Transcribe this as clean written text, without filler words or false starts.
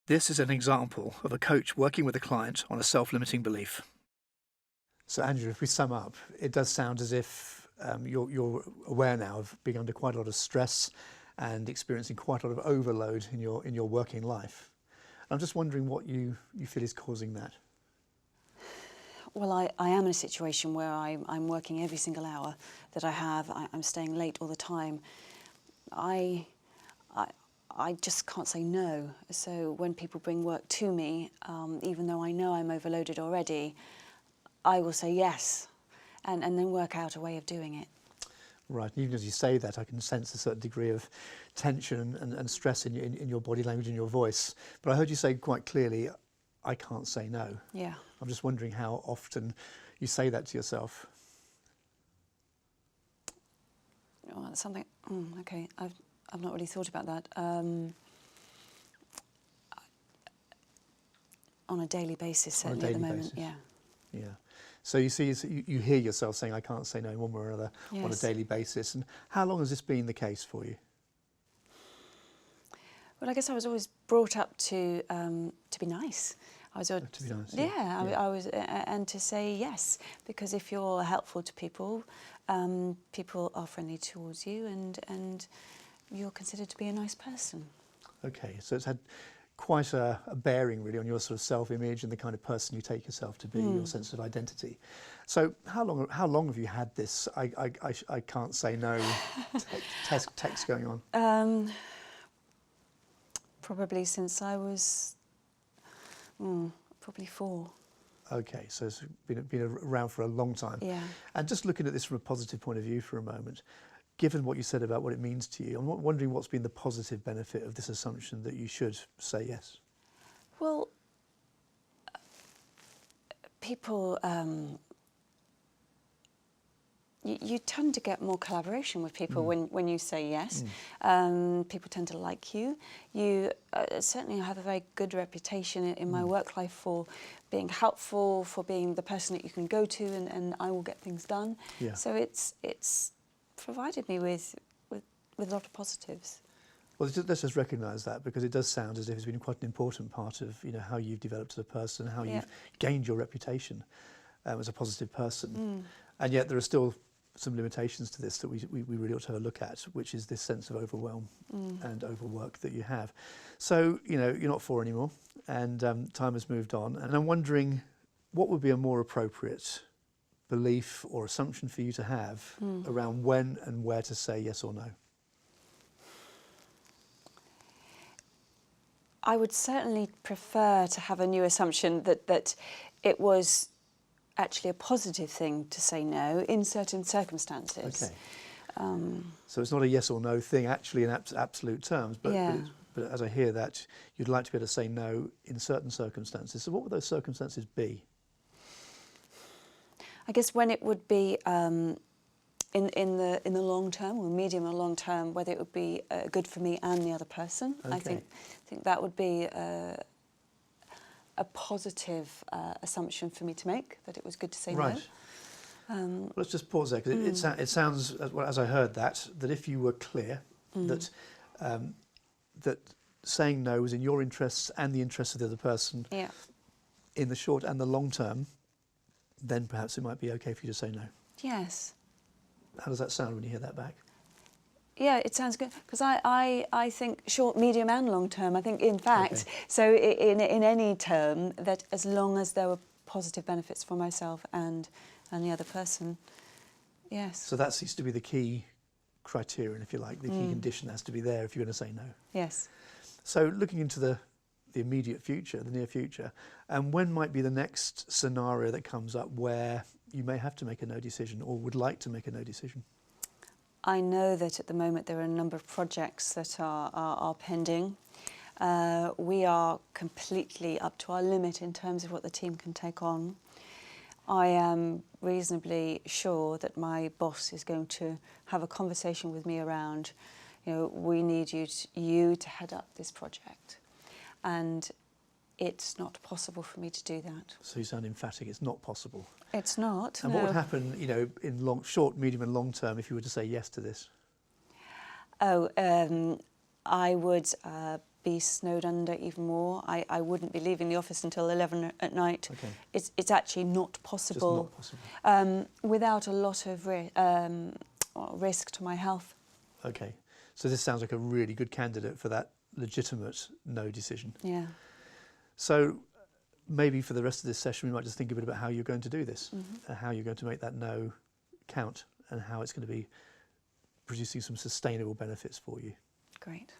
This is an example of a coach working with a client on a self-limiting belief. So Andrew, if we sum up, it does sound as if you're aware now of being under quite a lot of stress and experiencing quite a lot of overload in your working life. I'm just wondering what you feel is causing that. Well, I am in a situation where I'm working every single hour that I have. I'm staying late all the time. I just can't say no. So when people bring work to me, even though I know I'm overloaded already, I will say yes and then work out a way of doing it. Right, and even as you say that, I can sense a certain degree of tension and stress in your body language and your voice. But I heard you say quite clearly, I can't say no. Yeah. I'm just wondering how often you say that to yourself. Well, that's something. Okay, I've not really thought about that. On a daily basis, certainly at the moment. Basis. Yeah. Yeah. So you see, you hear yourself saying, I can't say no in one way or another on a Yes. daily basis. And how long has this been the case for you? Well, I guess I was always brought up to be nice. I was To be nice. yeah. I was, and to say yes, because if you're helpful to people, people are friendly towards you, and you're considered to be a nice person. Okay, so it's had quite a bearing really on your sort of self-image and the kind of person you take yourself to be, your sense of identity. So how long have you had this I can't say no text going on? Probably since I was probably 4. Okay, so it's been around for a long time. Yeah. And just looking at this from a positive point of view for a moment, given what you said about what it means to you, I'm wondering what's been the positive benefit of this assumption that you should say yes? Well, people, you tend to get more collaboration with people when you say yes. People tend to like you. You certainly have a very good reputation in my work life for being helpful, for being the person that you can go to, and I will get things done. Yeah. So it's provided me with a lot of positives. Well, let's just recognise that, because it does sound as if it's been quite an important part of how you've developed as a person, how you've gained your reputation as a positive person. And yet there are still some limitations to this that we really ought to have a look at, which is this sense of overwhelm and overwork that you have. So you're not 4 anymore, and time has moved on, and I'm wondering what would be a more appropriate belief or assumption for you to have around when and where to say yes or no. I would certainly prefer to have a new assumption that it was actually a positive thing to say no in certain circumstances. Okay. So it's not a yes or no thing actually in absolute terms, but as I hear that, you'd like to be able to say no in certain circumstances. So what would those circumstances be? I guess when it would be in the long term, or medium or long term, whether it would be good for me and the other person. Okay. I think that would be a positive assumption for me to make, that it was good to say right. no. Let's just pause there, because it sounds, as I heard that if you were clear that that saying no was in your interests and the interests of the other person, in the short and the long term, then perhaps it might be okay for you to say no. Yes. How does that sound when you hear that back? Yeah, it sounds good, because I think short, medium and long term, I think in fact, so in any term, that as long as there were positive benefits for myself and the other person, yes. So that seems to be the key criterion, if you like, the key condition has to be there if you're going to say no. Yes. So looking into the immediate future, the near future, and when might be the next scenario that comes up where you may have to make a no decision or would like to make a no decision? I know that at the moment there are a number of projects that are pending. We are completely up to our limit in terms of what the team can take on. I am reasonably sure that my boss is going to have a conversation with me around, we need you to head up this project. And it's not possible for me to do that. So you sound emphatic, it's not possible. It's not, And what would happen, in short, medium and long term if you were to say yes to this? I would be snowed under even more. I wouldn't be leaving the office until 11 at night. Okay. It's actually not possible, Just not possible. without a lot of risk to my health. Okay. So this sounds like a really good candidate for that legitimate no decision. Yeah. So maybe for the rest of this session, we might just think a bit about how you're going to do this, and how you're going to make that no count, and how it's going to be producing some sustainable benefits for you. Great.